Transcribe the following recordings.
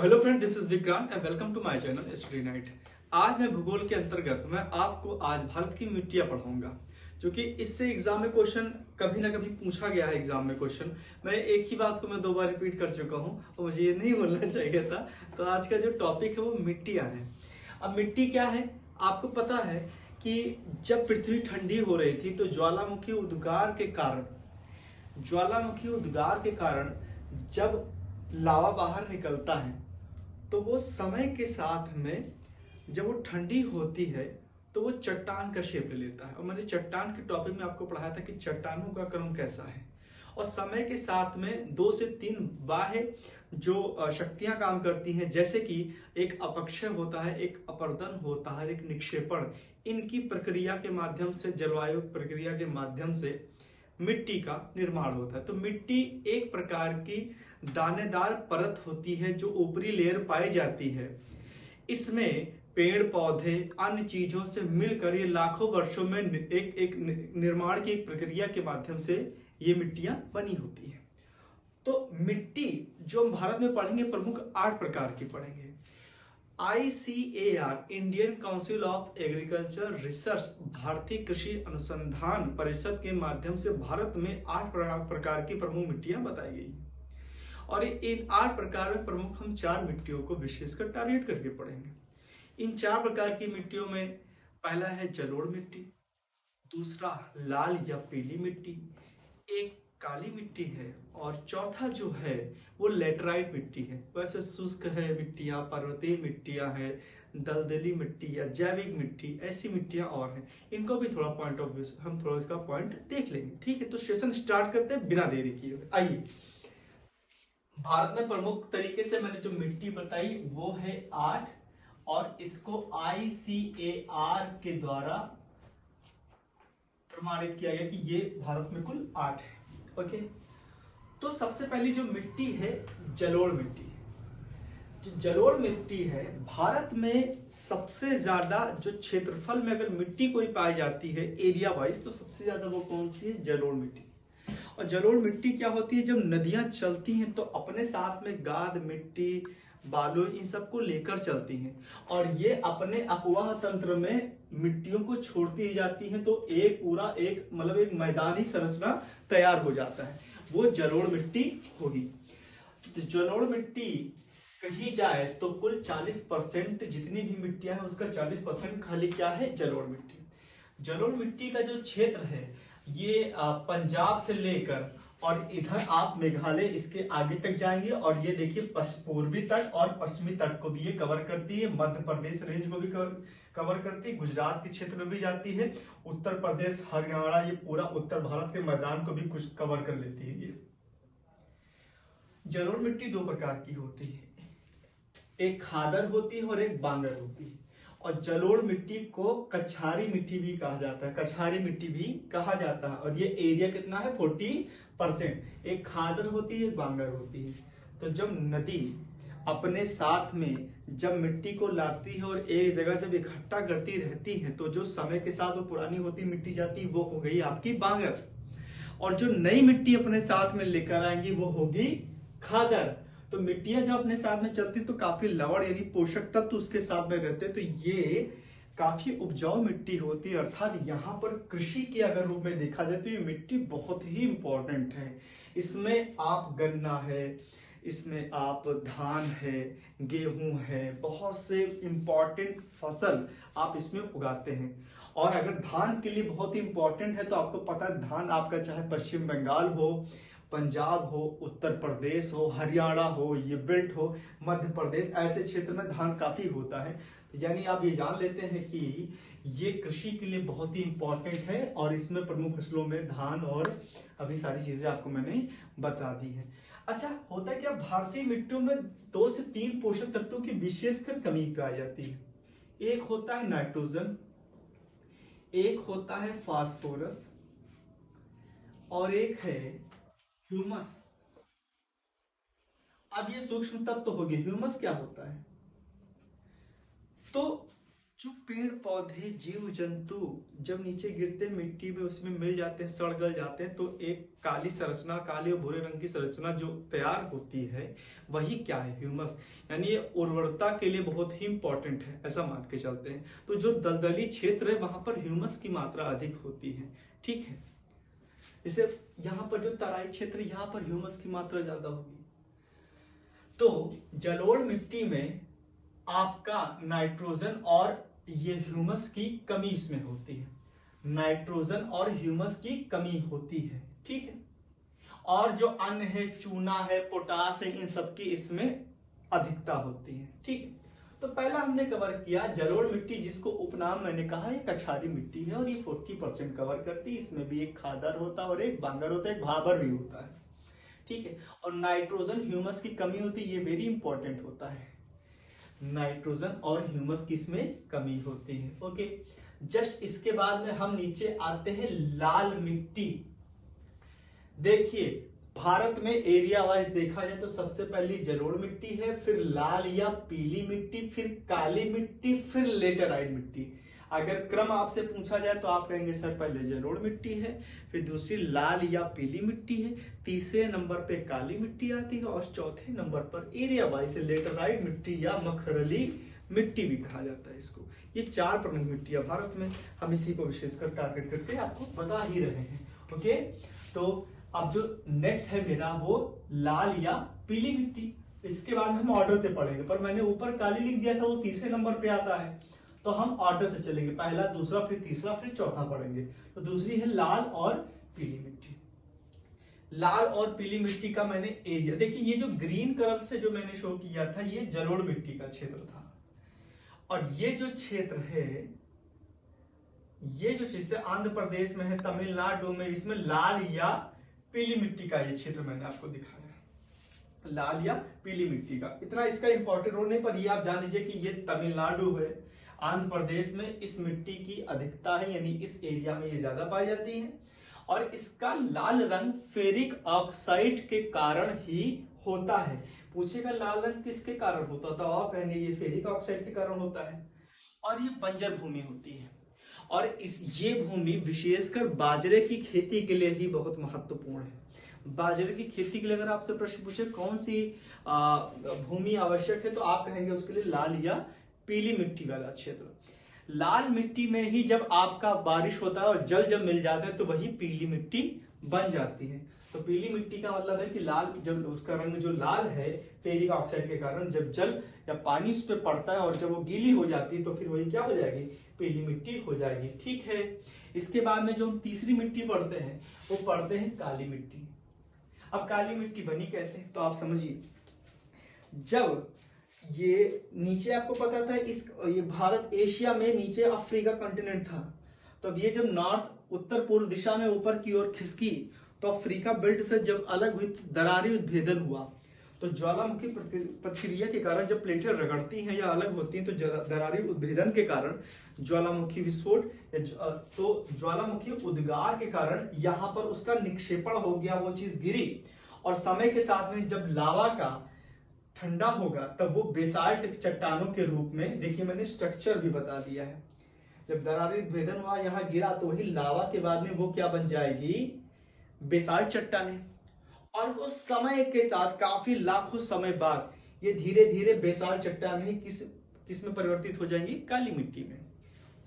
Hello friend, this is Vikrant and welcome to my channel study night. आज मैं भूगोल के अंतर्गत मैं आपको आज भारत की मिट्टियां पढ़ाऊंगा, क्योंकि इससे एग्जाम में क्वेश्चन कभी ना कभी पूछा गया है। एग्जाम में क्वेश्चन मैं एक ही बात को मैं 2 बार रिपीट कर चुका हूं और मुझे ये नहीं बोलना चाहिए था। तो आज का जो टॉपिक है वो मिट्टियां है। अब मिट्टी क्या है, आपको पता है कि जब पृथ्वी ठंडी हो रही थी तो ज्वालामुखी उद्गार के कारण जब लावा बाहर निकलता है तो वो समय के साथ में जब वो ठंडी होती है तो वो चट्टान का शेप ले लेता है। और मैंने चट्टान के टॉपिक में आपको पढ़ाया था कि चट्टानों का क्रम कैसा है, और समय के साथ में 2 से 3 बाह्य जो शक्तियां काम करती हैं, जैसे कि एक अपक्षय होता है, एक अपर्दन होता है, एक निक्षेपण। इनकी प्रक्रिया के माध्यम से, जलवायु प्रक्रिया के माध्यम से मिट्टी का निर्माण होता है। तो मिट्टी एक प्रकार की दानेदार परत होती है जो ऊपरी लेयर पाई जाती है। इसमें पेड़ पौधे अन्य चीजों से मिलकर ये लाखों वर्षों में एक निर्माण की एक प्रक्रिया के माध्यम से ये मिट्टियां बनी होती हैं। तो मिट्टी जो हम भारत में पढ़ेंगे प्रमुख 8 प्रकार की पढ़ेंगे। ICAR Indian council of agriculture research, भारतीय कृषि अनुसंधान परिषद के माध्यम से भारत में 8 प्रकार की प्रमुख मिट्टियां बताई गई और इन 8 प्रकार में प्रमुख हम 4 मिट्टियों को विशेषकर टारगेट करके पढ़ेंगे। इन 4 प्रकार की मिट्टियों में पहला है जलोढ़ मिट्टी, दूसरा लाल या पीली मिट्टी, एक काली मिट्टी है, और चौथा जो है वो लेटराइट मिट्टी है। वैसे शुष्क है मिट्टियां, पर्वतीय मिट्टियां हैं, दलदली मिट्टी या जैविक मिट्टी, ऐसी मिट्टियां और हैं। इनको भी थोड़ा पॉइंट ऑफ व्यू हम थोड़ा इसका पॉइंट देख लेंगे। ठीक है, तो सेशन स्टार्ट करते हैं बिना देरी किए हुए। आइए, भारत में प्रमुख तरीके से मैंने जो मिट्टी बताई वो है 8, और इसको ICAR के द्वारा प्रमाणित किया गया कि ये भारत में कुल 8 है। ओके, तो सबसे पहली जो मिट्टी है जलोढ़ मिट्टी। जो जलोढ़ मिट्टी है, भारत में सबसे ज्यादा जो क्षेत्रफल में अगर मिट्टी कोई पाई जाती है एरिया वाइज, तो सबसे ज्यादा वो कौन सी है? जलोढ़ मिट्टी। और जलोढ़ मिट्टी क्या होती है, जब नदियां चलती हैं तो अपने साथ में गाद, मिट्टी, बालू, इन सबको लेकर चलती हैं, और ये अपने अपवाह तंत्र में मिट्टियों को छोड़ती जाती हैं, तो एक पूरा एक मतलब एक मैदानी संरचना तैयार हो जाता है, वो जलोढ़ मिट्टी होगी। तो जलोढ़ मिट्टी कही जाए तो कुल 40% जितनी भी मिट्टियां हैं उसका 40% खाली क्या है? जलोढ़ मिट्टी। जलोढ़ मिट्टी का जो क्षेत्र है ये पंजाब से लेकर और इधर आप मेघालय इसके आगे तक जाएंगे, और ये देखिए पूर्वी तट और पश्चिमी तट को भी ये कवर करती है, मध्य प्रदेश रेंज को भी कवर करती है, गुजरात के क्षेत्र में भी जाती है, उत्तर प्रदेश, हरियाणा, ये पूरा उत्तर भारत के मैदान को भी कुछ कवर कर लेती है। ये जलोढ़ मिट्टी 2 प्रकार की होती है, एक खादर होती है और एक बांगर होती है। और जलोढ़ मिट्टी को कछारी मिट्टी भी कहा जाता है, कछारी मिट्टी भी कहा जाता है, और ये एरिया कितना है? 40%। एक खादर होती है, एक बांगर होती है। तो जब नदी अपने साथ में जब मिट्टी को लाती है और एक जगह जब इकट्ठा करती रहती है, तो जो समय के साथ वो पुरानी होती मिट्टी जाती है वो हो गई आपकी बांगर, और जो नई मिट्टी अपने साथ में लेकर आएंगी वो होगी खादर। तो मिट्टियां जब अपने साथ में चलती तो काफी लवण यानी पोषक तत्व उसके साथ में रहते, तो ये काफी उपजाऊ मिट्टी होती है। अर्थात यहाँ पर कृषि के अगर रूप में देखा जाए तो ये मिट्टी बहुत ही इंपॉर्टेंट है। इसमें आप गन्ना है, इसमें आप धान है, गेहूं है, बहुत से इंपॉर्टेंट फसल आप इसमें उगाते हैं। और अगर धान के लिए बहुत ही इंपॉर्टेंट है तो आपको पता है धान आपका चाहे पश्चिम बंगाल हो, पंजाब हो, उत्तर प्रदेश हो, हरियाणा हो, ये बेल्ट हो, मध्य प्रदेश, ऐसे क्षेत्र में धान काफी होता है। यानी आप ये जान लेते हैं कि ये कृषि के लिए बहुत ही इंपॉर्टेंट है, और इसमें प्रमुख फसलों में धान और अभी सारी चीजें आपको मैंने बता दी है। अच्छा, होता क्या, भारतीय मिट्टियों में 2 से 3 पोषक तत्वों की विशेषकर कमी पाई जाती है। एक होता है नाइट्रोजन, एक होता है फास्फोरस, और एक है ह्यूमस। अब ये सूक्ष्म तत्व हो गए। ह्यूमस क्या होता है? तो जो पेड़ पौधे जीव जंतु जब नीचे गिरते हैं मिट्टी में, उसमें मिल जाते हैं, सड़ गल जाते हैं, तो एक काली संरचना, काले और भूरे रंग की संरचना जो तैयार होती है वही क्या है, ह्यूमस। यानी ये उर्वरता के लिए बहुत ही इंपॉर्टेंट है, ऐसा मान के चलते हैं। तो जो दलदली क्षेत्र है वहां पर ह्यूमस की मात्रा अधिक होती है, ठीक है। जैसे यहाँ पर जो तराई क्षेत्र, यहाँ पर ह्यूमस की मात्रा ज्यादा होगी। तो जलोढ़ मिट्टी में आपका नाइट्रोजन और ये ह्यूमस की कमी इसमें होती है, नाइट्रोजन और ह्यूमस की कमी होती है, ठीक है। और जो अन्य है, चूना है, पोटास है, इन सब की इसमें अधिकता होती है, ठीक है। तो पहला हमने कवर किया जलोढ़ मिट्टी, जिसको उपनाम मैंने कहा ये कछारी मिट्टी है और ये 40% कवर करती है। इसमें भी एक खादर होता है और एक बांगर होता है, एक भाबर भी होता है, ठीक है। और नाइट्रोजन ह्यूमस की कमी होती है, ये वेरी इंपॉर्टेंट होता है, नाइट्रोजन और ह्यूमस की इसमें कमी होती है, ओके। जस्ट इसके बाद में हम नीचे आते हैं लाल मिट्टी। देखिए भारत में एरिया वाइज देखा जाए तो सबसे पहले जलोढ़ मिट्टी है, फिर लाल या पीली मिट्टी, फिर काली मिट्टी, फिर लेटेराइट मिट्टी। अगर क्रम आपसे पूछा जाए तो आप कहेंगे सर पहले जलोढ़ मिट्टी है, फिर दूसरी लाल या पीली मिट्टी है, तीसरे नंबर पे काली मिट्टी आती है और चौथे नंबर पर एरिया वाइज लेटेराइट मिट्टी या मखरली मिट्टी भी कहा जाता है इसको। ये 4 प्रमुख मिट्टियां भारत में, हम इसी को विशेषकर टारगेट करके आपको बता ही रहे हैं, ओके। तो अब जो नेक्स्ट है मेरा वो लाल या पीली मिट्टी, इसके बाद हम ऑर्डर से पढ़ेंगे, पर मैंने ऊपर काली लिख दिया था, वो तीसरे नंबर पे आता है, तो हम ऑर्डर से चलेंगे, पहला, दूसरा, फिर तीसरा, फिर चौथा पढ़ेंगे। तो दूसरी है लाल और पीली मिट्टी। लाल और पीली मिट्टी का मैंने एरिया, देखिए ये जो ग्रीन कलर से जो मैंने शो किया था ये जलोढ़ मिट्टी का क्षेत्र था, और ये जो क्षेत्र है, ये जो चीज आंध्र प्रदेश में है, तमिलनाडु में, इसमें लाल या पीली मिट्टी का ये क्षेत्र मैंने आपको दिखाया, लाल या पीली मिट्टी का। इतना इसका इंपॉर्टेंट रोल नहीं, पर ये आप जान लीजिए कि ये तमिलनाडु है, आंध्र प्रदेश में इस मिट्टी की अधिकता है, यानी इस एरिया में ये ज्यादा पाई जाती है। और इसका लाल रंग फेरिक ऑक्साइड के कारण ही होता है। पूछेगा लाल रंग किसके कारण होता था, आप कहेंगे ये फेरिक ऑक्साइड के कारण होता है। और ये बंजर भूमि होती है, और ये भूमि विशेषकर बाजरे की खेती के लिए ही बहुत महत्वपूर्ण है। बाजरे की खेती के लिए अगर आपसे प्रश्न पूछे कौन सी भूमि आवश्यक है, तो आप कहेंगे उसके लिए लाल या पीली मिट्टी वाला क्षेत्र। लाल मिट्टी में ही जब आपका बारिश होता है और जल जब मिल जाता है तो वही पीली मिट्टी बन जाती है। तो पीली मिट्टी का मतलब है कि लाल, जब उसका रंग जो लाल है फेरिक ऑक्साइड के कारण, जब जल या पानी उस पर पड़ता है और जब वो गीली हो जाती है तो फिर वही क्या हो जाएगी, पीली मिट्टी हो जाएगी, ठीक है। इसके बाद में जो हम तीसरी मिट्टी पढ़ते हैं वो पढ़ते हैं काली मिट्टी। अब काली मिट्टी बनी कैसे, तो आप समझिए, जब ये नीचे आपको पता था ये भारत एशिया में नीचे अफ्रीका कॉन्टिनेंट था, तो अब ये जब नॉर्थ उत्तर पूर्व दिशा में ऊपर की ओर खिसकी तो अफ्रीका बेल्ट से जब अलग हुई तो दरारी उद्भेदन हुआ। तो ज्वालामुखी प्रक्रिया के कारण जब प्लेटें रगड़ती हैं या अलग होती हैं तो दरारी उद्भेदन के कारण ज्वालामुखी विस्फोट, तो ज्वालामुखी उद्गार के कारण यहाँ पर उसका निक्षेपण हो गया, वो चीज गिरी। और समय के साथ में जब लावा का ठंडा होगा तब वो बेसाल्ट चट्टानों के रूप में, देखिए मैंने स्ट्रक्चर भी बता दिया है, जब दरारी भेदन हुआ यहाँ गिरा तो वही लावा के बाद में वो क्या बन जाएगी, बेसाल्ट चट्टानें। और वो समय के साथ काफी लाखों समय बाद ये धीरे धीरे बेसाल्ट चट्टानें किस में परिवर्तित हो जाएंगी, काली मिट्टी में।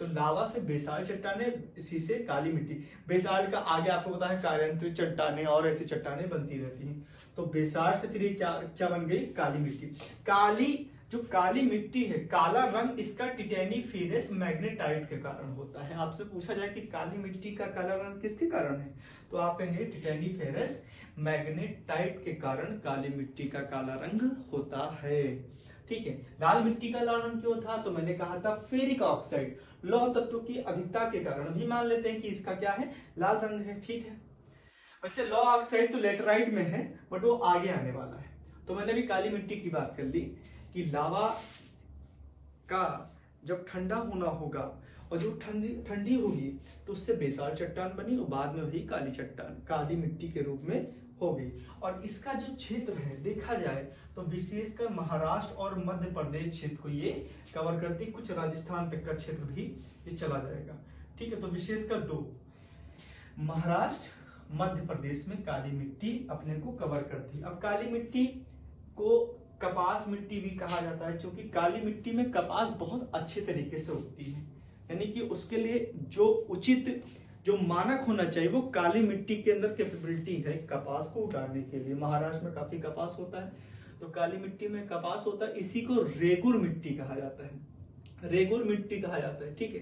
तो लावा से बेसाल्ट चट्टानें, इसी से काली मिट्टी। बेसाल्ट का आगे आपको पता है कार्यांतरित चट्टानें और ऐसी चट्टानें बनती रहती हैं। तो बेसाल्ट से फिर ये क्या बन गई, काली मिट्टी। जो काली मिट्टी है, काला रंग इसका टिटेनिफेरस मैग्नेटाइट के कारण होता है। आपसे पूछा जाए कि काली मिट्टी का काला रंग किसके कारण है, तो आप कहेंगे टिटेनिफेरस मैग्नेटाइट के कारण काली मिट्टी का काला रंग होता है, ठीक है। लाल मिट्टी का लाल रंग क्यों था, तो मैंने कहा था फेरिक ऑक्साइड, लौह तत्व की अधिकता के कारण। भी मान लेते हैं कि इसका क्या है, लाल रंग है, ठीक है। वैसे लौह ऑक्साइड तो लेटराइट में है, बट वो आगे आने वाला है। तो मैंने भी काली मिट्टी की बात कर ली कि लावा का जब ठंडा होना होगा और जो ठंडी होगी तो उससे बेसाल्ट चट्टान बनी और बाद में वही काली मिट्टी के रूप में हो गई। और इसका जो क्षेत्र है देखा जाए तो विशेषकर महाराष्ट्र और मध्य प्रदेश क्षेत्र को ये कवर करती, कुछ राजस्थान तक का क्षेत्र भी ये चला जाएगा। ठीक है, तो विशेषकर 2 महाराष्ट्र मध्य प्रदेश में काली मिट्टी अपने को कवर करती। अब काली मिट्टी को कपास मिट्टी भी कहा जाता है, क्योंकि काली मिट्टी में कपास बहुत अच्छे तरीके से उगती है, यानी कि उसके लिए जो उचित जो मानक होना चाहिए वो काली मिट्टी के अंदर कैपेबिलिटी है कपास को उगाने के लिए। महाराष्ट्र में काफी कपास होता है, तो काली मिट्टी में कपास होता है, इसी को रेगुर मिट्टी कहा जाता है, रेगुर मिट्टी कहा जाता है। ठीक है,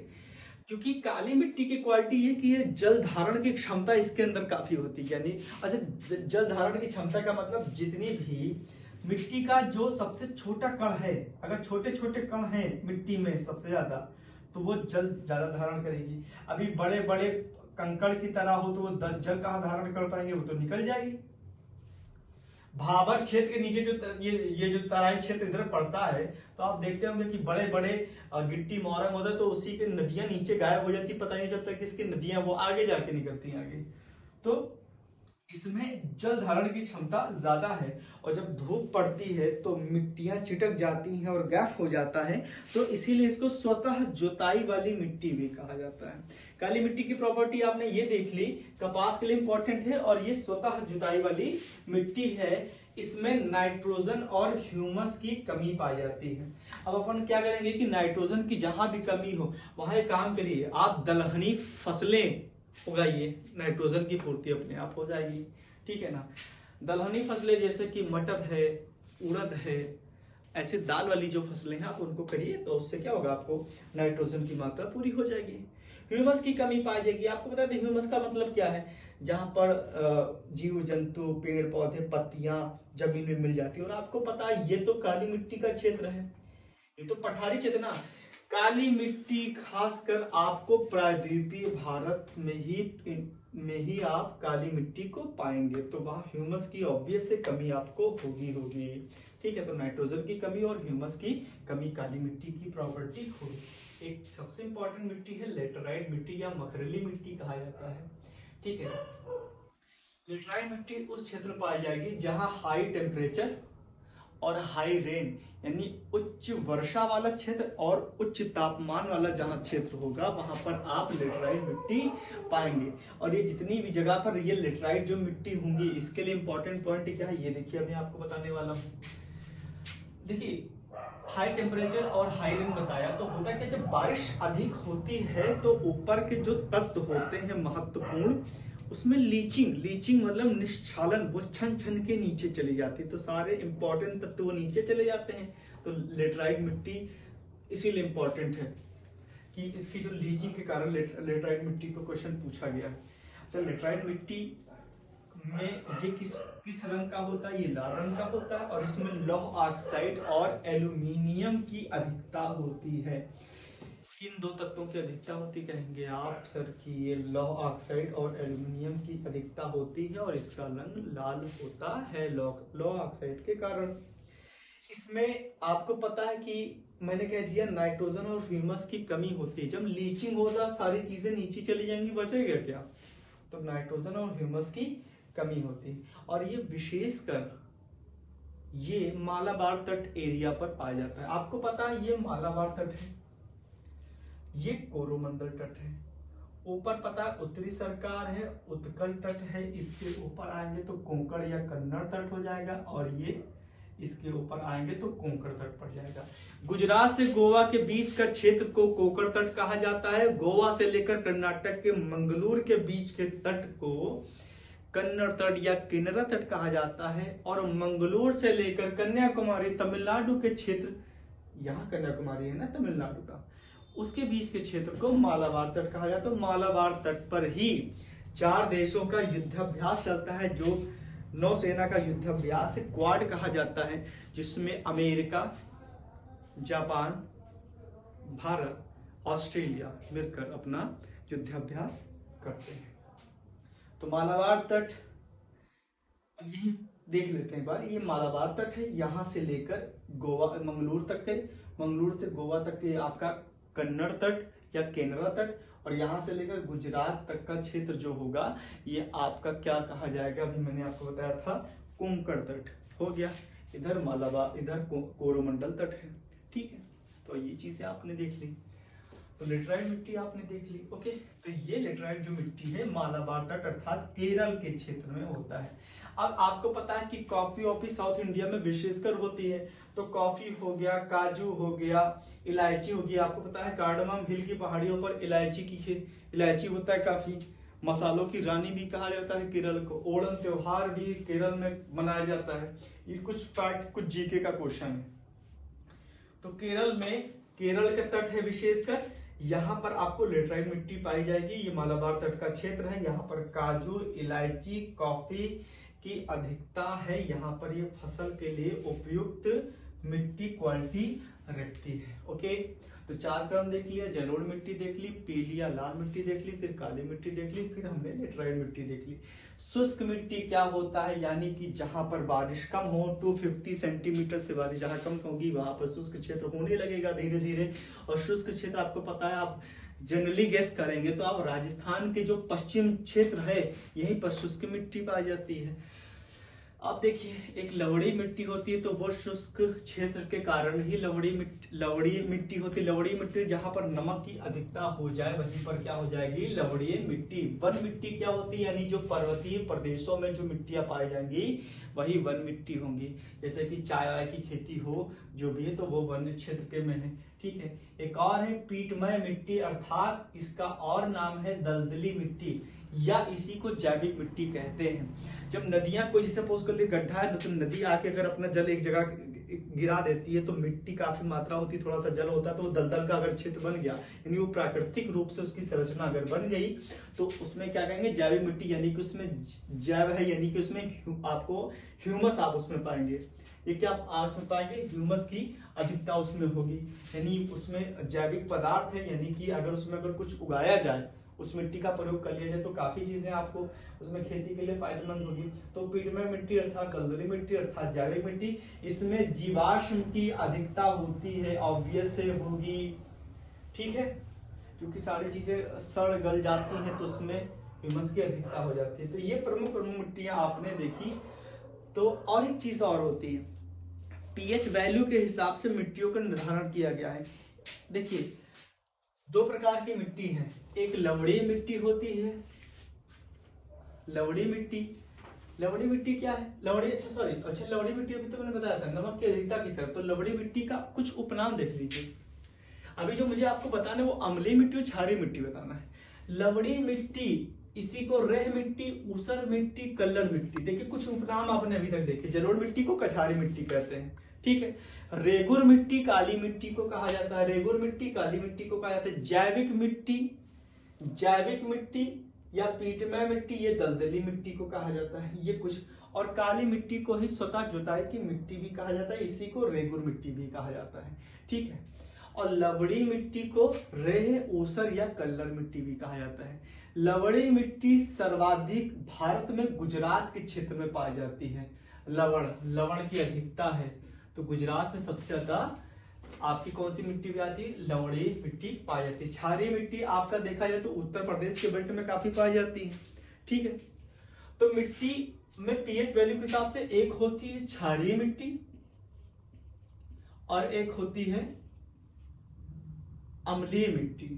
क्योंकि काली मिट्टी की क्वालिटी है कि ये जल धारण की क्षमता इसके अंदर काफी होती है, यानी अच्छा जल धारण की क्षमता का मतलब जितनी भी मिट्टी का जो सबसे छोटा कण है, अगर छोटे छोटे कण हैं मिट्टी में सबसे ज्यादा, तो वो जल ज्यादा धारण करेगी। अभी बड़े बड़े कंकड़ की तरह हो तो वो जल कहाँ धारण कर पाएंगे, वो तो निकल जाएगी। भाबर क्षेत्र के नीचे जो ये जो तराई क्षेत्र इधर पड़ता है, तो आप देखते होंगे कि बड़े बड़े गिट्टी मोरंग होता है, तो उसी के नदियां नीचे गायब हो जाती, पता नहीं चलता किसकी नदियां वो आगे जाके निकलती हैं आगे। तो इसमें जल धारण की क्षमता ज्यादा है, और जब धूप पड़ती है तो मिट्टियां चिटक जाती हैं और गैफ हो जाता है, तो इसीलिए इसको स्वतः जुताई वाली मिट्टी भी कहा जाता है। काली मिट्टी की प्रॉपर्टी आपने ये देख ली, कपास के लिए इंपॉर्टेंट है, और ये स्वतः जुताई वाली मिट्टी है। इसमें नाइट्रोजन और ह्यूमस की कमी पाई जाती है। अब अपन क्या करेंगे कि नाइट्रोजन की जहां भी कमी हो वहां एक काम करिए, आप दलहनी फसलें उगाइए, नाइट्रोजन की पूर्ति अपने आप हो जाएगी। ठीक है ना, दलहनी फसलें जैसे कि मटर है, उड़द है, ऐसे दाल वाली जो फसलें हैं आप उनको करिए, तो उससे क्या होगा, आपको नाइट्रोजन की मात्रा पूरी हो जाएगी। ह्यूमस की कमी पाई जाएगी। आपको बता दें ह्यूमस का मतलब क्या है, जहां पर जीव जंतु पेड़ पौधे पत्तियां जमीन में मिल जाती है। और आपको पता है ये तो काली मिट्टी का क्षेत्र है, ये तो पठारी क्षेत्र ना। काली मिट्टी खासकर आपको प्रायद्वीपीय भारत में ही आप काली मिट्टी को पाएंगे, तो वहां ह्यूमस की ऑब्वियस से कमी आपको होगी। ठीक है, तो नाइट्रोजन की कमी और ह्यूमस की कमी काली मिट्टी की प्रॉपर्टी होगी। एक सबसे इंपॉर्टेंट मिट्टी है लेटराइट मिट्टी या मखरली मिट्टी कहा जाता है। ठीक है, लेटराइट मिट्टी उस क्षेत्र में पाई जाएगी जहां हाई टेम्परेचर और हाई रेन यानी उच्च वर्षा वाला क्षेत्र और उच्च तापमान वाला जहां क्षेत्र होगा वहां पर आप लेटराइट मिट्टी पाएंगे। और ये जितनी भी जगह पर ये लेटराइट जो मिट्टी होंगी, इसके लिए इंपॉर्टेंट पॉइंट क्या है ये देखिए, अभी आपको बताने वाला हूं। देखिए हाई टेम्परेचर और हाई रेन बताया, तो होता है कि जब बारिश अधिक होती है तो ऊपर के जो तत्व होते हैं महत्वपूर्ण, उसमें लीचिंग मतलब निश्चालन, वो छन छन के नीचे चली जाती है, तो सारे इंपॉर्टेंट तत्व वो नीचे चले जाते हैं। तो लेटराइट मिट्टी इसीलिए इंपॉर्टेंट है कि इसकी जो लीचिंग के कारण लेटराइट मिट्टी को क्वेश्चन पूछा गया है। अच्छा, लेटराइट मिट्टी में ये किस रंग का होता है, ये लाल रंग का होता है, और इसमें लौह ऑक्साइड और एल्यूमिनियम की अधिकता होती है। किन 2 तत्वों की अधिकता होती कहेंगे आप सर, कि ये लौह ऑक्साइड और एल्यूमिनियम की अधिकता होती है, और इसका रंग लाल होता है लौह ऑक्साइड के कारण। इसमें आपको पता है कि मैंने कह दिया नाइट्रोजन और ह्यूमस की कमी होती है। जब लीचिंग होगा सारी चीजें नीचे चली जाएंगी, बचेगा क्या, तो नाइट्रोजन और ह्यूमस की कमी होती है। और ये विशेषकर ये मालाबार तट एरिया पर पाया जाता है। आपको पता है ये मालाबार तट है, ये कोरोमंडल तट है, ऊपर पता है उत्तरी सरकार है, उत्कल तट है, इसके ऊपर आएंगे तो कोंकण या कन्नड़ तट हो जाएगा, और ये इसके ऊपर आएंगे तो कोंकण तट पड़ जाएगा। गुजरात से गोवा के बीच का क्षेत्र को कोंकण तट कहा जाता है। गोवा से लेकर कर्नाटक के मंगलूर के बीच के तट को कन्नड़ तट या किन्नरा तट कहा जाता है, और मंगलूर से लेकर कन्याकुमारी तमिलनाडु के क्षेत्र, यहाँ कन्याकुमारी है ना तमिलनाडु का, उसके बीच के क्षेत्र को मालाबार तट कहा जाता है। मालाबार तट पर ही 4 देशों का युद्धाभ्यास चलता है, जो नौसेना का युद्धाभ्यास क्वाड कहा जाता है, जिसमें अमेरिका, जापान, भारत, ऑस्ट्रेलिया मिलकर अपना युद्धाभ्यास करते हैं। तो मालाबार तट यही देख लेते हैं एक बार। ये मालाबार तट है, यहां से लेकर गोवा मंगलूर तक के, मंगलूर से गोवा तक के आपका कन्नड़ तट या केनरा तट, और यहाँ से लेकर गुजरात तक का क्षेत्र जो होगा ये आपका क्या कहा जाएगा, अभी मैंने आपको बताया था कोंकण तट हो गया, इधर मालाबार, इधर कोरोमंडल तट है। ठीक है, तो ये चीजें आपने देख ली, तो लेटराइट मिट्टी आपने देख ली। ओके, तो ये लेटराइट जो मिट्टी है मालाबार तट अर्थात केरल के क्षेत्र में होता है। अब आपको पता है कि कॉफी ऑफी साउथ इंडिया में विशेषकर होती है, तो कॉफी हो गया, काजू हो गया, इलायची हो गई। आपको पता है कार्डमम हिल की पहाड़ियों पर इलायची होता है, काफी मसालों की रानी भी कहा जाता है केरल को। ओणम त्योहार भी केरल में मनाया जाता है। ये कुछ फैक्ट, कुछ जीके का क्वेश्चन है। तो केरल में, केरल के तट है विशेषकर, यहाँ पर आपको लेटराइट मिट्टी पाई जाएगी। ये मालाबार तट का क्षेत्र है, यहाँ पर काजू, इलायची, कॉफी की अधिकता है। यहाँ पर ये फसल के लिए उपयुक्त मिट्टी क्वालिटी रखती है। ओके, तो 4 क्रम देख लिया, जलोढ़ मिट्टी देख ली, पीली या लाल मिट्टी देख ली, फिर काली मिट्टी देख ली, फिर हमने लेटराइट मिट्टी देख ली। शुष्क मिट्टी क्या होता है, यानी कि जहां पर बारिश कम हो, 250 सेंटीमीटर से बारिश जहां कम होगी वहां पर शुष्क क्षेत्र होने लगेगा धीरे धीरे। और शुष्क क्षेत्र आपको पता है, आप जनरली गेस करेंगे तो आप राजस्थान के जो पश्चिम क्षेत्र है यहीं पर शुष्क मिट्टी पाई जाती है। आप देखिए, एक लवड़ी मिट्टी होती है, तो वो शुष्क क्षेत्र के कारण ही लवड़ी मिट्टी होती है। लवड़ी मिट्टी जहां पर नमक की अधिकता हो जाए वहीं पर क्या हो जाएगी, लवड़ी मिट्टी। वन मिट्टी क्या होती है, यानी जो पर्वतीय प्रदेशों में जो मिट्टियां पाई जाएंगी वही वन मिट्टी होंगी। जैसे कि चाय वाय की खेती हो, जो भी है, तो वो वन क्षेत्र के में है। ठीक है, एक और है पीटमय मिट्टी, अर्थात इसका और नाम है दलदली मिट्टी, या इसी को जैविक मिट्टी कहते हैं। जब नदियां, कोई सपोज कर लिए गड्ढा है, तो नदी आके अगर अपना जल एक जगह गिरा देती है तो मिट्टी काफी मात्रा होती है, थोड़ा सा जल होता है, तो वो दलदल का अगर क्षेत्र बन गया, यानी वो प्राकृतिक रूप से उसकी संरचना अगर बन गई, तो उसमें क्या कहेंगे, जैविक मिट्टी, यानी कि उसमें जैव है, यानी कि उसमें आपको ह्यूमस आप उसमें पाएंगे। ये क्या आप उसमें पाएंगे, ह्यूमस की अधिकता उसमें होगी, यानी उसमें जैविक पदार्थ है, यानी कि अगर उसमें अगर कुछ उगाया जाए, उस मिट्टी का प्रयोग कर लिया जाए, तो काफी चीजें आपको उसमें खेती के लिए फायदेमंद होगी। तो पीटमय मिट्टी अर्थात दलदली मिट्टी अर्थात जैविक मिट्टी, इसमें जीवाश्म की अधिकता होती है, ऑब्वियस है होगी। ठीक है, क्योंकि सारी चीजें सड़ गल जाती हैं तो उसमें ह्यूमस की अधिकता हो जाती है। तो ये प्रमुख मिट्टियां आपने देखी। तो और एक चीज और होती है, पीएच वैल्यू के हिसाब से मिट्टियों का निर्धारण किया गया है। देखिए, 2 प्रकार की मिट्टी है, एक लवड़ी मिट्टी होती है, लवड़ी मिट्टी क्या है, लवड़ी मिट्टी अभी तो मैंने बताया था नमक की अधिकता की तरफ। तो लवड़ी मिट्टी का कुछ उपनाम देख लीजिए। अभी जो मुझे आपको बताना है वो अम्लीय मिट्टी और क्षारीय मिट्टी बताना है। लवड़ी मिट्टी, इसी को रेह मिट्टी, ऊसर मिट्टी, कल्लर मिट्टी। देखिए, कुछ उपनाम आपने अभी तक देखे। जलोढ़ मिट्टी को कछारी मिट्टी कहते हैं। ठीक है, रेगुर मिट्टी काली मिट्टी को कहा जाता है, रेगुर मिट्टी काली मिट्टी को कहा जाता है। जैविक मिट्टी या पीटमय मिट्टी, ये दलदली मिट्टी को कहा जाता है। ये कुछ, और काली मिट्टी को ही स्वतः जुताई की मिट्टी भी कहा जाता है, इसी को रेगुर मिट्टी भी कहा जाता है। ठीक है, और लवड़ी मिट्टी को रेह, ऊसर या कल्लर मिट्टी भी कहा जाता है। लवड़ी मिट्टी सर्वाधिक भारत में गुजरात के क्षेत्र में पाई जाती है। लवण की अधिकता है, तो गुजरात में सबसे ज्यादा आपकी कौन सी मिट्टी भी आती है, लवड़ी मिट्टी पाई जाती है। क्षारीय मिट्टी आपका देखा जाए तो उत्तर प्रदेश के बेल्ट में काफी पाई जाती है। ठीक है, तो मिट्टी में पीएच वैल्यू के हिसाब से एक होती है क्षारीय मिट्टी और एक होती है अम्लीय मिट्टी।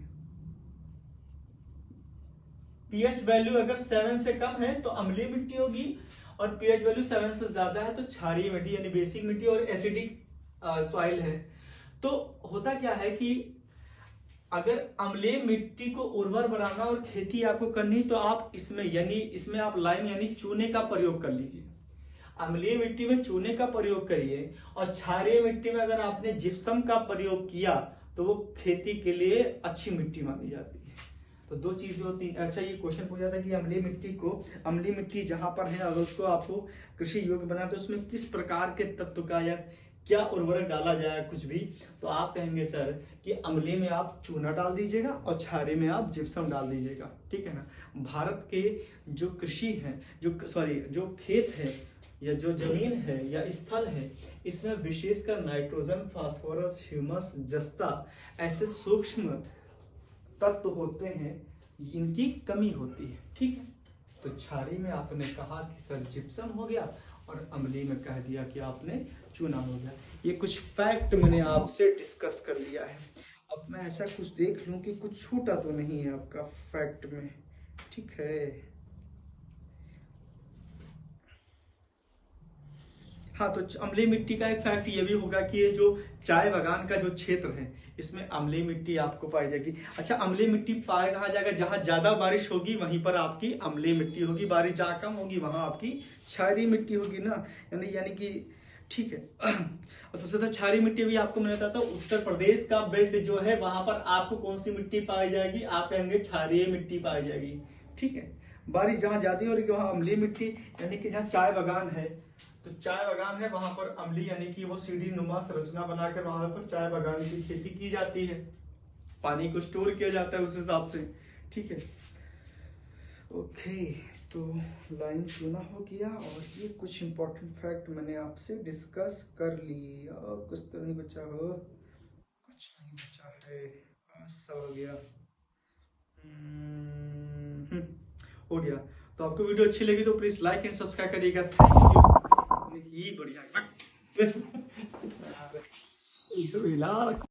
पीएच वैल्यू अगर 7 से कम है तो अम्लीय मिट्टी होगी, और पीएच वैल्यू 7 से ज्यादा है तो क्षारीय मिट्टी यानी बेसिक मिट्टी और एसिडिक सॉइल है। तो होता क्या है कि अगर अम्लीय मिट्टी को उर्वर बनाना और खेती आपको करनी, तो आप इसमें आप लाइम यानी चूने का प्रयोग कर लीजिए। अम्लीय मिट्टी में चूने का प्रयोग करिए, और क्षारीय मिट्टी में अगर आपने जिप्सम का प्रयोग किया तो वो खेती के लिए अच्छी मिट्टी मानी जाती है। तो 2 चीजें होती हैं। अच्छा, ये क्वेश्चन पूछा था कि अम्लीय मिट्टी जहां पर है, अगर उसको आपको कृषि योग्य बनाना तो उसमें किस प्रकार के तत्व का या क्या उर्वरक डाला जाए, कुछ भी, तो आप कहेंगे सर कि अम्लीय में आप चूना डाल दीजिएगा और क्षारीय में आप जिप्सम डाल दीजिएगा। ठीक है ना। भारत के जो कृषि है, जो खेत है या जो जमीन है या स्थल है, इसमें विशेषकर नाइट्रोजन, फास्फोरस, ह्यूमस, जस्ता ऐसे सूक्ष्म तत्व होते हैं इनकी कमी होती है। ठीक है, तो क्षारीय में आपने कहा कि सर जिप्सम हो गया और अम्लीय में कह दिया कि आपने चूना हो गया। ये कुछ फैक्ट मैंने आपसे डिस्कस कर लिया है। अब मैं ऐसा कुछ देख लूं कि कुछ छूटा तो नहीं है आपका फैक्ट में। ठीक है, हाँ, तो अम्लीय मिट्टी का एक फैक्ट ये भी होगा कि ये जो चाय बागान का जो क्षेत्र है इसमें अम्लीय मिट्टी आपको पाई जाएगी। अच्छा, अम्लीय मिट्टी पाया कहाँ जाएगा? जहां ज्यादा बारिश होगी वहीं पर आपकी अम्लीय मिट्टी होगी, बारिश जहां कम होगी वहां आपकी क्षारीय मिट्टी होगी ना, यानी कि ठीक है। और सबसे ज्यादा क्षारीय मिट्टी भी आपको मैंने बताया था उत्तर प्रदेश का बेल्ट जो है वहां पर आपको कौन सी मिट्टी पाई जाएगी? आप कहेंगे क्षारीय मिट्टी पाई जाएगी। ठीक है, बारिश जहां ज्यादा हो रही है वहां अम्लीय मिट्टी, यानी कि जहाँ चाय बागान है तो चाय बागान है वहां पर अम्लीय यानी कि वो सीढ़ी नुमा संरचना बनाकर वहां पर चाय बागान की खेती की जाती है, पानी को स्टोर किया जाता है उस हिसाब से। ठीक है, ओके, तो लाइन चुना हो गया और ये कुछ इंपॉर्टेंट फैक्ट मैंने आपसे डिस्कस कर ली। और कुछ तो नहीं बचा हो? कुछ नहीं बचा है, सब हो गया। हो गया। तो आपको वीडियो अच्छी लगी तो प्लीज लाइक एंड सब्सक्राइब करिएगा। Thank you. बढ़िया